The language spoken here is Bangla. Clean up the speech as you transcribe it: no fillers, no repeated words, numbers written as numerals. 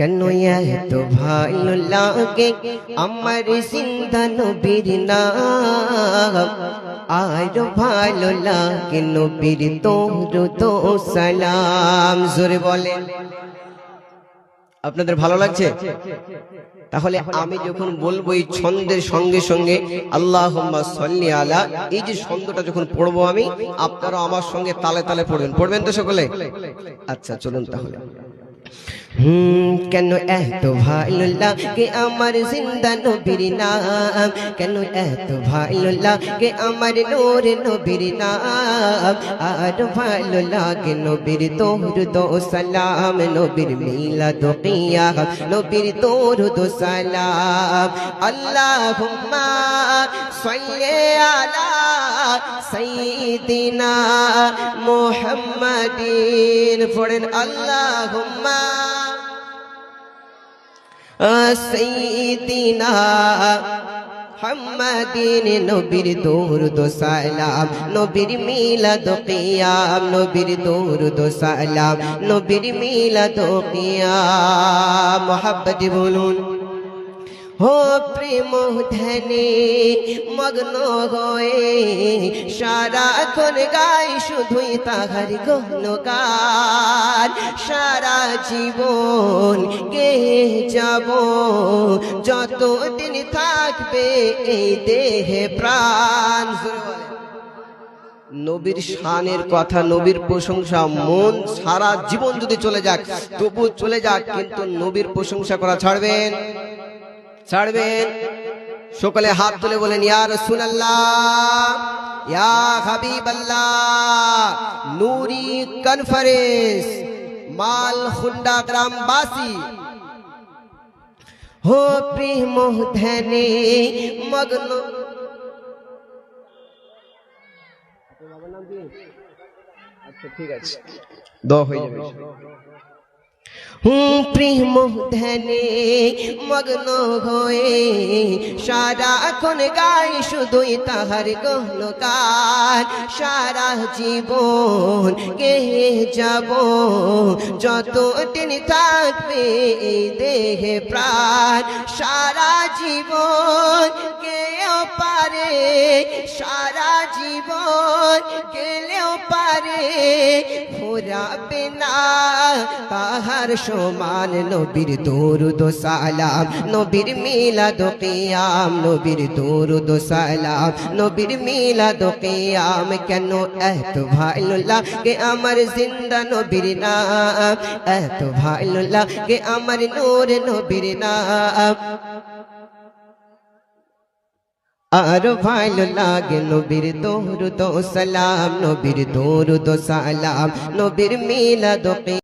কেন এত ভালো লাগে আমার জিন্দা নবীর নাম, আর ভালো লাগে নবীর দরুদ ও সালাম। জোরে বলেন, আপনাদের ভালো লাগছে? তাহলে আমি যখন বলবো এই ছন্দের সঙ্গে সঙ্গে আল্লাহুম্মা সাল্লি আলা, এই যে ছন্দটা যখন পড়বো আমি, আপনারা আমার সঙ্গে তালে তালে পড়বেন। পড়বেন তো সকলে? আচ্ছা চলুন তাহলে। কেন এত ভালো লাগে আমার জিন্দা নবীর নাম, কেন এত ভালো লাগে আমার নূর নবীর নাম, আর ভালো লাগে নবীর দরুদ ও সালাম, নবীর মিলাদ ও কিয়াম, নবীর দরুদ ও সালাম। আল্লাহুম্মা সাল্লি আলা সাইয়্যিদিনা মুহাম্মাদিন। পড়েন আল্লাহুম্মা সাইয়্যিদিনা মুহাম্মাদিন, নবীর দরুদ ও সালাম, নবীর মিলাদ ও কিয়াম, নবীর দরুদ ও সালাম, নবীর মিলাদ ও কিয়াম। মুহাব্বতে বলুন। हो प्रेम ध्याने मग्न हये साराक्षण गाई शुधुई ताहार गुणगान, सारा जीवन गेয়ে যাব যতদিন থাকবে এই দেহে প্রাণ। নবীর শানের কথা, নবীর প্রশংসা, মন সারা জীবন যদি চলে যাক তবু চলে যাক, কিন্তু নবীর প্রশংসা করা ছাড়বেন? ছাড়বেন? সকলে হাত তুলে বলেন ইয়া রাসূলুল্লাহ, ইয়া হাবিবাল্লাহ। নূরি কনফারেন্স মালখুন্ডা গ্রামবাসী हो प्रेम ধ্যানে মগ্ন। আচ্ছা ঠিক আছে, দোয়া হয়ে যাবে। প্রেম ধ্যানে মগ্ন হয়ে সারাক্ষণ গাই শুধুই তাহার গুণগান, সারা জীবন গেয়ে যাব যতদিন থাকবে এই দেহে প্রাণ, সারা জীবন গেয়েও পারে, সারা জীবন গেলেও পারে ফুরাবে না তাহার সমান। নবীর দরুদ ও সালাম, নবীর মিলাদ ও কিয়াম, নবীর দরুদ ও সালাম, নবীর মিলাদ ও কিয়াম। কেন এত ভালো লাগে আমার জিন্দা নবীর নাম, এত ভালো লাগে আমার নূর নবীর নাম, আর ভালো লাগে নবীর দরুদ ও সালাম, নবীর দরুদ ও সালাম, নবীর মিলাদ ও